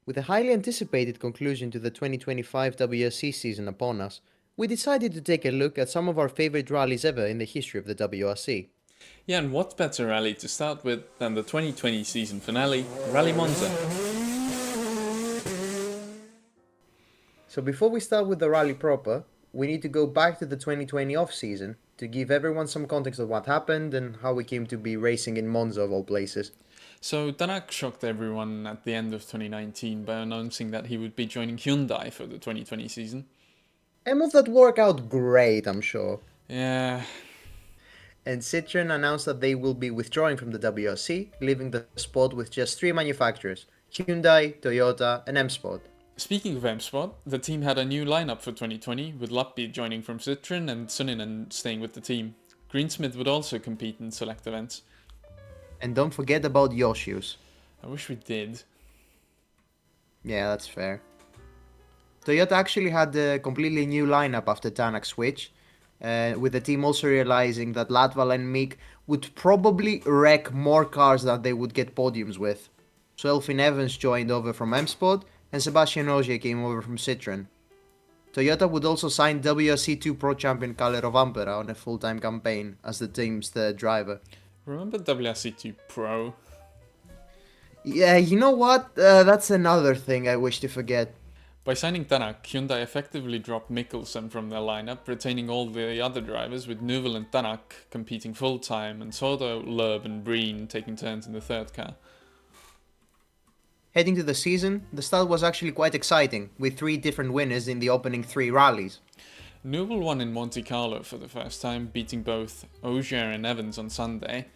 With a highly anticipated conclusion to the 2025 WRC season upon us, we decided to take a look at some of our favorite rallies ever in the history of the WRC. Yeah, and what better rally to start with than the 2020 season finale, Rally Monza? So before we start with the rally proper, we need to go back to the 2020 off-season to give everyone some context of what happened and how we came to be racing in Monza of all places. So Tanak shocked everyone at the end of 2019 by announcing that he would be joining Hyundai for the 2020 season. A move that worked out great, I'm sure. Yeah, And Citroën announced that they will be withdrawing from the WRC, leaving the sport with just three manufacturers: Hyundai, Toyota, and M-Sport. speaking of M-Sport, the team had a new lineup for 2020, with Lappi joining from Citroën and Suninen staying with the team. Greensmith would also compete in select events. And don't forget about Yoshius. I wish we did. Yeah, that's fair. Toyota actually had a completely new lineup after Tanak's switch, with the team also realizing that Latval and Mick would probably wreck more cars than they would get podiums with. So Elfyn Evans joined over from M-Sport, and Sebastian Ogier came over from Citroën. Toyota would also sign WRC2 Pro Champion Kalle Rovanperä on a full-time campaign as the team's third driver. Remember WRC2 Pro? Yeah, you know what? That's another thing I wish to forget. By signing Tanak, Hyundai effectively dropped Mikkelsen from their lineup, retaining all the other drivers, with Neuville and Tanak competing full-time, and Soto, Loeb and Breen taking turns in the third car. Heading to the season, the start was actually quite exciting, with three different winners in the opening three rallies. Neuville won in Monte Carlo for the first time, beating both Ogier and Evans on Sunday.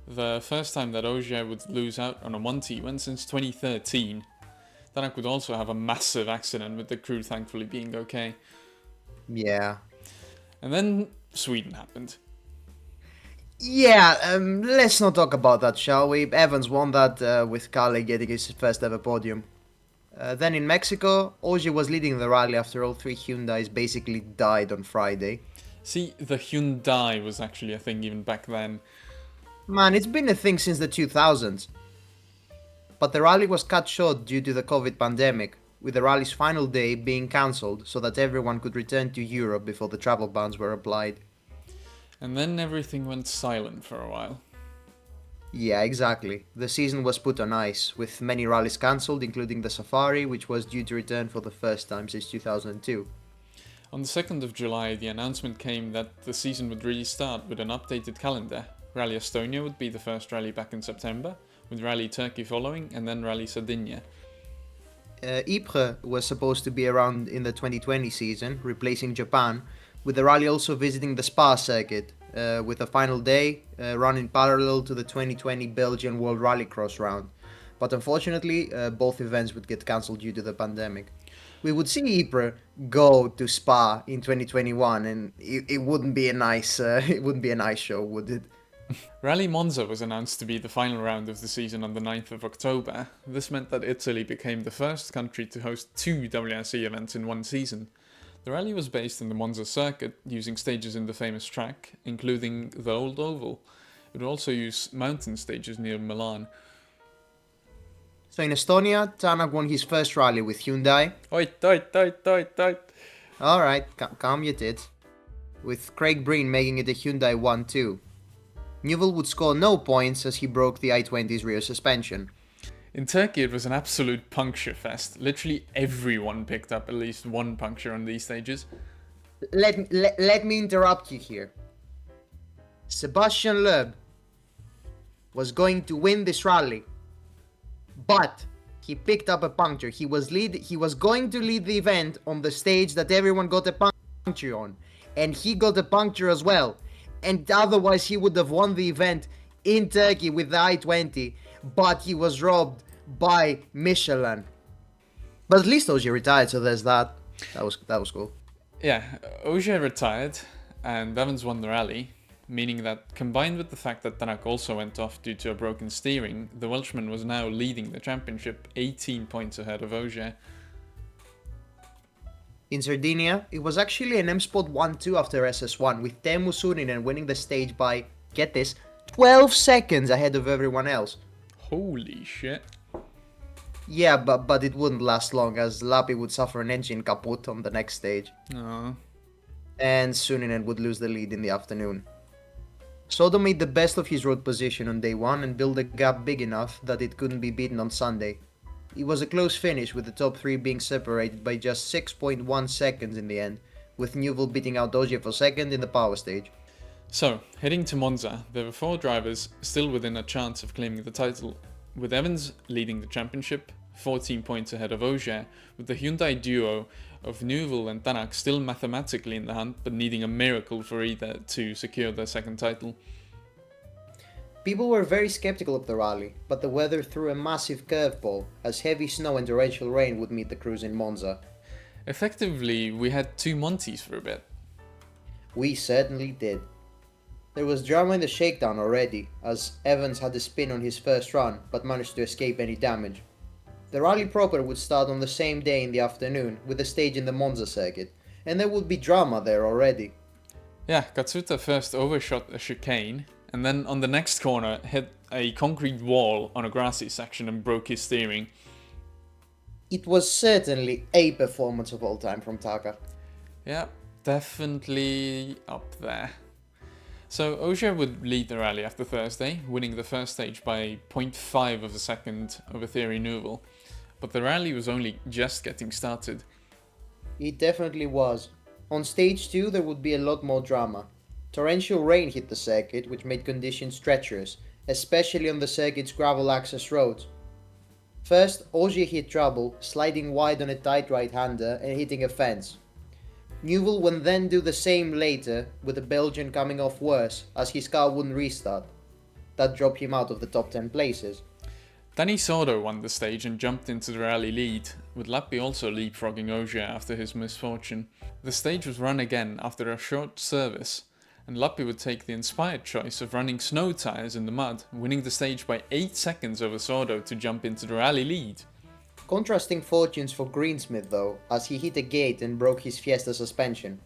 The first time that Ogier would lose out on a Monte-win since 2013. Tanak would also have a massive accident, with the crew thankfully being okay. Yeah. And then Sweden happened. Yeah, let's not talk about that, shall we? Evans won that with Kalle getting his first ever podium. Then in Mexico, Ogier was leading the rally after all three Hyundais basically died on Friday. See, the Hyundai was actually a thing even back then. Man, it's been a thing since the 2000s. But the rally was cut short due to the COVID pandemic, with the rally's final day being cancelled so that everyone could return to Europe before the travel bans were applied. And then everything went silent for a while. Yeah, exactly. The season was put on ice, with many rallies cancelled, including the Safari, which was due to return for the first time since 2002. On the 2nd of July, the announcement came that the season would restart with an updated calendar. Rally Estonia would be the first rally back in September, with Rally Turkey following, and then Rally Sardinia. Ypres was supposed to be around in the 2020 season, replacing Japan, with the rally also visiting the Spa circuit, with a final day run in parallel to the 2020 Belgian World Rallycross round. But unfortunately, both events would get cancelled due to the pandemic. We would see Ypres go to Spa in 2021, and it wouldn't be a nice it wouldn't be a nice show, would it? Rally Monza was announced to be the final round of the season on the 9th of October. This meant that Italy became the first country to host two WRC events in one season. The rally was based in the Monza circuit, using stages in the famous track, including the Old Oval. It would also use mountain stages near Milan. So in Estonia, Tanak won his first rally with Hyundai. Oit, oit, oit, oit, oit. Alright, calm your tits. With Craig Breen making it a Hyundai 1-2. Neuville would score no points as he broke the I-20's rear suspension. In Turkey, it was an absolute puncture fest. Literally everyone picked up at least one puncture on these stages. Let me interrupt you here. Sebastian Loeb was going to win this rally, but he picked up a puncture. He was going to lead the event on the stage that everyone got a puncture on, and he got a puncture as well. And otherwise he would have won the event in Turkey with the I-20, but he was robbed by Michelin. But at least Ogier retired, so there's that. That was cool. Yeah, Ogier retired, and Evans won the rally, meaning that combined with the fact that Tanak also went off due to a broken steering, the Welshman was now leading the championship 18 points ahead of Ogier. In Sardinia, it was actually an M-Sport 1-2 after SS1, with Teemu Sunninen winning the stage by, get this, 12 seconds ahead of everyone else. Holy shit. Yeah, but it wouldn't last long as Lappi would suffer an engine kaput on the next stage, Aw. and Suninen would lose the lead in the afternoon. Soto made the best of his road position on day 1 and built a gap big enough that it couldn't be beaten on Sunday. It was a close finish with the top 3 being separated by just 6.1 seconds in the end, with Newell beating out Ogier for second in the power stage. So, heading to Monza, there were 4 drivers still within a chance of claiming the title, with Evans leading the championship, 14 points ahead of Ogier, with the Hyundai duo of Newell and Tanak still mathematically in the hunt, but needing a miracle for either to secure their second title. People were very skeptical of the rally, but the weather threw a massive curveball as heavy snow and torrential rain would meet the crews in Monza. Effectively, we had 2 Monties for a bit. We certainly did. There was drama in the shakedown already, as Evans had a spin on his first run but managed to escape any damage. The rally proper would start on the same day in the afternoon with a stage in the Monza circuit, and there would be drama there already. Yeah, Katsuta first overshot a chicane, and then on the next corner hit a concrete wall on a grassy section and broke his steering. It was certainly a performance of all time from Taka. Yeah, definitely up there. So Ogier would lead the rally after Thursday, winning the first stage by 0.5 of a second over Thierry Neuville. But the rally was only just getting started. It definitely was. On stage 2 there would be a lot more drama. Torrential rain hit the circuit, which made conditions treacherous, especially on the circuit's gravel access roads. First, Ogier hit trouble, sliding wide on a tight right-hander and hitting a fence. Newell would then do the same later, with the Belgian coming off worse, as his car wouldn't restart. That dropped him out of the top 10 places. Danny Sordo won the stage and jumped into the rally lead, with Lappi also leapfrogging Ogier after his misfortune. The stage was run again after a short service, and Lappi would take the inspired choice of running snow tyres in the mud, winning the stage by 8 seconds over Sordo to jump into the rally lead. Contrasting fortunes for Greensmith though, as he hit a gate and broke his Fiesta suspension.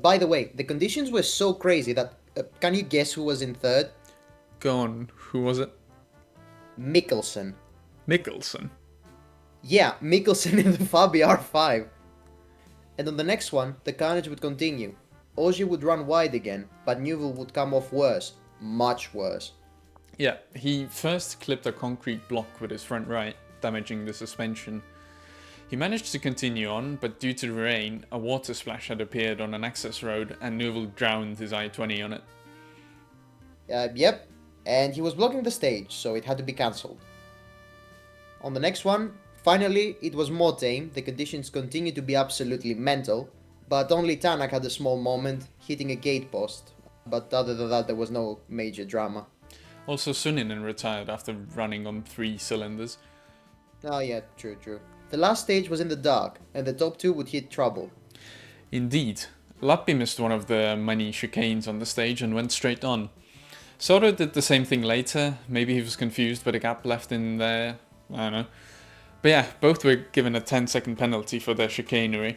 By the way, the conditions were so crazy that, can you guess who was in third? Go on, who was it? Mikkelsen. Nicholson. Yeah, Mikkelsen in the Fabi R5. And on the next one, the carnage would continue. Ogier would run wide again, but Newell would come off worse. Much worse. Yeah, he first clipped a concrete block with his front right, damaging the suspension. He managed to continue on, but due to the rain, a water splash had appeared on an access road and Newell drowned his i20 on it. Yep, and he was blocking the stage, so it had to be cancelled. On the next one, finally, it was more tame. The conditions continued to be absolutely mental, but only Tanak had a small moment, hitting a gate post. But other than that, there was no major drama. Also, Suninen retired after running on 3 cylinders. Oh yeah, true. The last stage was in the dark, and the top 2 would hit trouble. Indeed, Lappi missed one of the many chicanes on the stage and went straight on. Soto did the same thing later, maybe he was confused by the gap left in there, I don't know. But yeah, both were given a 10-second penalty for their chicanery.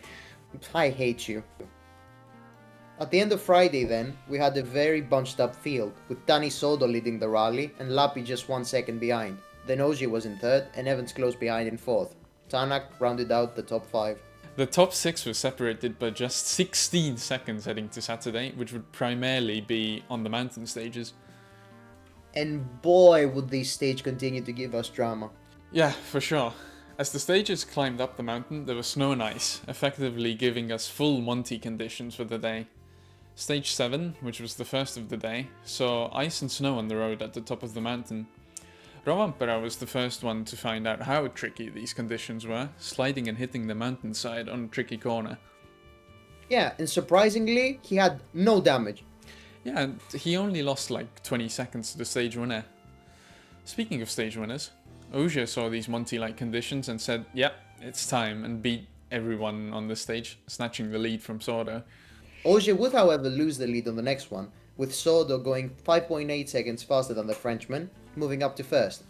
I hate you. At the end of Friday then, we had a very bunched up field, with Danny Sodo leading the rally and Lappi just 1 second behind. Then Ogier was in third and Evans close behind in fourth. Tanak rounded out the top 5. The top 6 were separated by just 16 seconds heading to Saturday, which would primarily be on the mountain stages. And boy would this stage continue to give us drama. Yeah, for sure. As the stages climbed up the mountain, there was snow and ice, effectively giving us full Monty conditions for the day. Stage 7, which was the first of the day, saw ice and snow on the road at the top of the mountain. Rovanperä was the first one to find out how tricky these conditions were, sliding and hitting the mountainside on a tricky corner. Yeah, and surprisingly, he had no damage. Yeah, and he only lost like 20 seconds to the stage winner. Speaking of stage winners, Ogier saw these Monty-like conditions and said, "Yep, it's time," and beat everyone on the stage, snatching the lead from Sordo. Ogier would however lose the lead on the next one, with Sordo going 5.8 seconds faster than the Frenchman, moving up to first.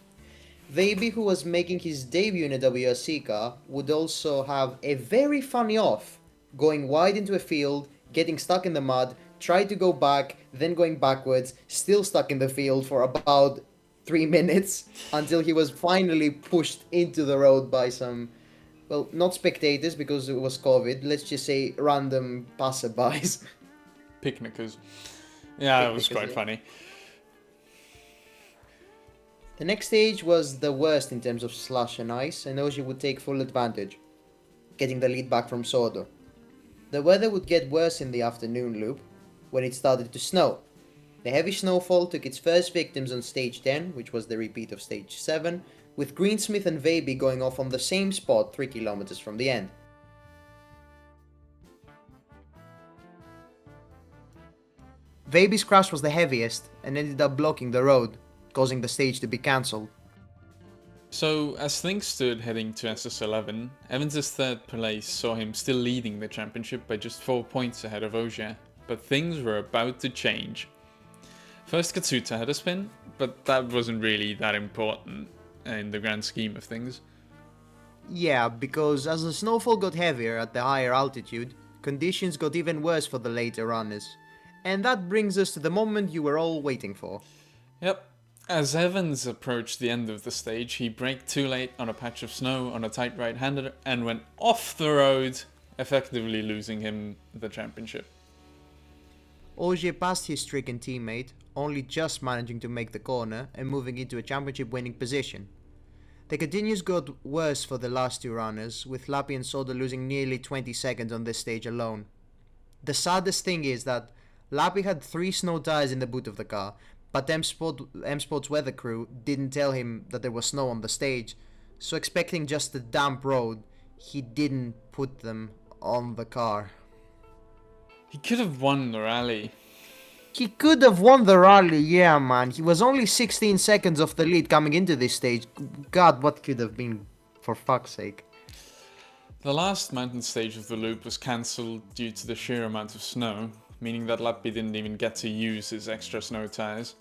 Veiby, who was making his debut in a WRC car, would also have a very funny off, going wide into a field, getting stuck in the mud, tried to go back, then going backwards, still stuck in the field for about 3 minutes until he was finally pushed into the road by some, well, not spectators because it was COVID, let's just say random passerbys. Picnickers. Yeah, that was Picnickers, quite yeah. funny. The next stage was the worst in terms of slush and ice, and Ogier would take full advantage, getting the lead back from Sordo. The weather would get worse in the afternoon loop, when it started to snow. The heavy snowfall took its first victims on stage 10, which was the repeat of stage 7, with Greensmith and Veiby going off on the same spot 3 kilometers from the end. Veiby's crash was the heaviest and ended up blocking the road, causing the stage to be cancelled. So, as things stood heading to SS11, Evans' third place saw him still leading the championship by just 4 points ahead of Ogier, but things were about to change. First, Katsuta had a spin, but that wasn't really that important in the grand scheme of things. Yeah, because as the snowfall got heavier at the higher altitude, conditions got even worse for the later runners. And that brings us to the moment you were all waiting for. Yep. As Evans approached the end of the stage, he braked too late on a patch of snow on a tight right-hander and went off the road, effectively losing him the championship. Ogier passed his stricken teammate, only just managing to make the corner and moving into a championship winning position. The continues got worse for the last two runners, with Lappi and Soda losing nearly 20 seconds on this stage alone. The saddest thing is that Lappi had 3 snow tires in the boot of the car, but M-Sport's weather crew didn't tell him that there was snow on the stage, so expecting just a damp road, he didn't put them on the car. He could have won the rally. He could have won the rally, yeah, man. He was only 16 seconds off the lead coming into this stage. God, what could have been, for fuck's sake. The last mountain stage of the loop was cancelled due to the sheer amount of snow, meaning that Lappi didn't even get to use his extra snow tyres.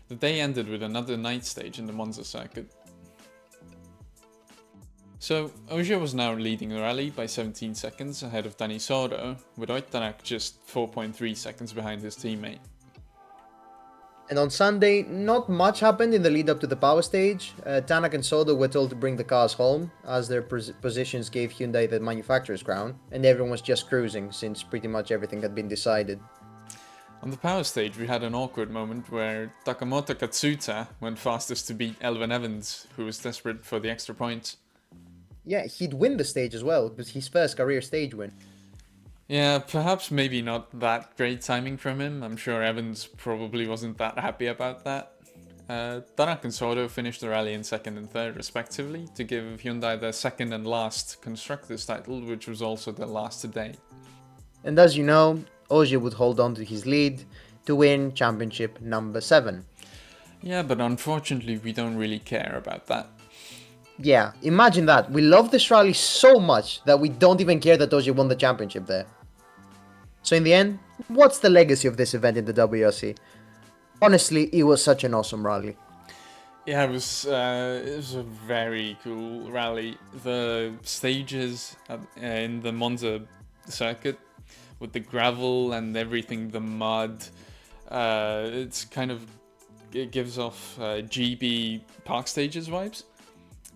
The day ended with another night stage in the Monza circuit. So, Ogier was now leading the rally by 17 seconds ahead of Dani Sordo, with Oitanak just 4.3 seconds behind his teammate. And on Sunday, not much happened in the lead up to the power stage. Tanak and Sordo were told to bring the cars home, as their positions gave Hyundai the manufacturer's crown, and everyone was just cruising, since pretty much everything had been decided. On the power stage, we had an awkward moment where Takamoto Katsuta went fastest to beat Elvin Evans, who was desperate for the extra points. Yeah, he'd win the stage as well. It was his first career stage win. Yeah, perhaps maybe not that great timing from him. I'm sure Evans probably wasn't that happy about that. Tanak and Sordo finished the rally in second and third respectively to give Hyundai their second and last Constructors title, which was also their last to date. And as you know, Ogier would hold on to his lead to win championship number 7. Yeah, but unfortunately we don't really care about that. Yeah, imagine that. We love this rally so much that we don't even care that Ogier won the championship there. So in the end, what's the legacy of this event in the WRC? Honestly, it was such an awesome rally. Yeah, it was a very cool rally. The stages in the Monza circuit with the gravel and everything, the mud, it gives off GB park stages vibes,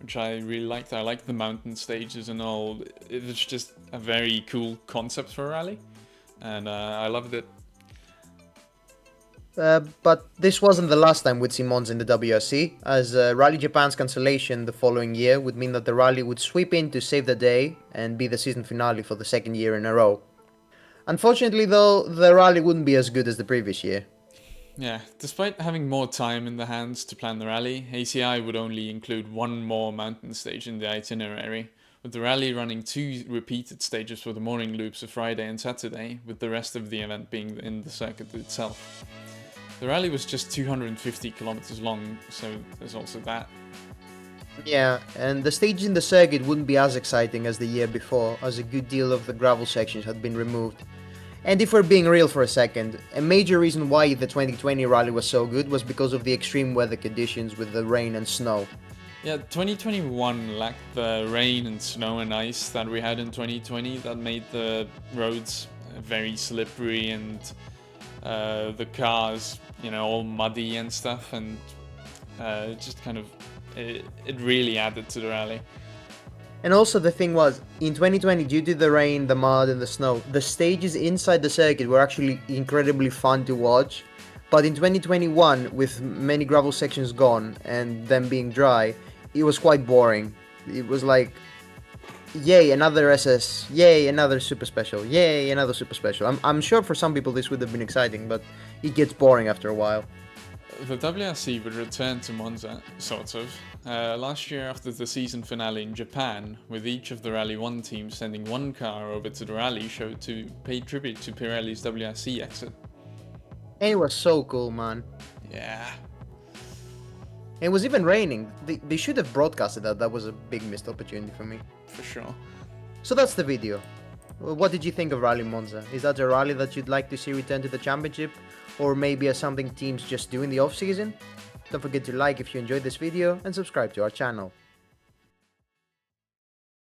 which I really liked. I liked the mountain stages and all. It was just a very cool concept for a rally, and I loved it. But this wasn't the last time we'd see Monza in the WRC, as Rally Japan's cancellation the following year would mean that the rally would sweep in to save the day and be the season finale for the second year in a row. Unfortunately though, the rally wouldn't be as good as the previous year. Yeah, despite having more time in the hands to plan the rally, ACI would only include one more mountain stage in the itinerary, with the rally running 2 repeated stages for the morning loops of Friday and Saturday, with the rest of the event being in the circuit itself. The rally was just 250 kilometers long, so there's also that. Yeah, and the stages in the circuit wouldn't be as exciting as the year before, as a good deal of the gravel sections had been removed. And if we're being real for a second, a major reason why the 2020 rally was so good was because of the extreme weather conditions with the rain and snow. Yeah, 2021 lacked the rain and snow and ice that we had in 2020 that made the roads very slippery and the cars, all muddy and stuff, and It just kind of it really added to the rally. And also the thing was, in 2020, due to the rain, the mud, and the snow, the stages inside the circuit were actually incredibly fun to watch. But in 2021, with many gravel sections gone and them being dry, it was quite boring. It was like, yay, another SS, yay, another super special, yay, another super special. I'm sure for some people this would have been exciting, but it gets boring after a while. The WRC would return to Monza, sort of, last year after the season finale in Japan, with each of the Rally 1 teams sending one car over to the rally show to pay tribute to Pirelli's WRC exit. And it was so cool, man. Yeah. It was even raining. They should have broadcasted that. That was a big missed opportunity for me. For sure. So that's the video. What did you think of Rally Monza? Is that a rally that you'd like to see return to the championship? Or maybe as something teams just do in the off-season? Don't forget to like if you enjoyed this video and subscribe to our channel.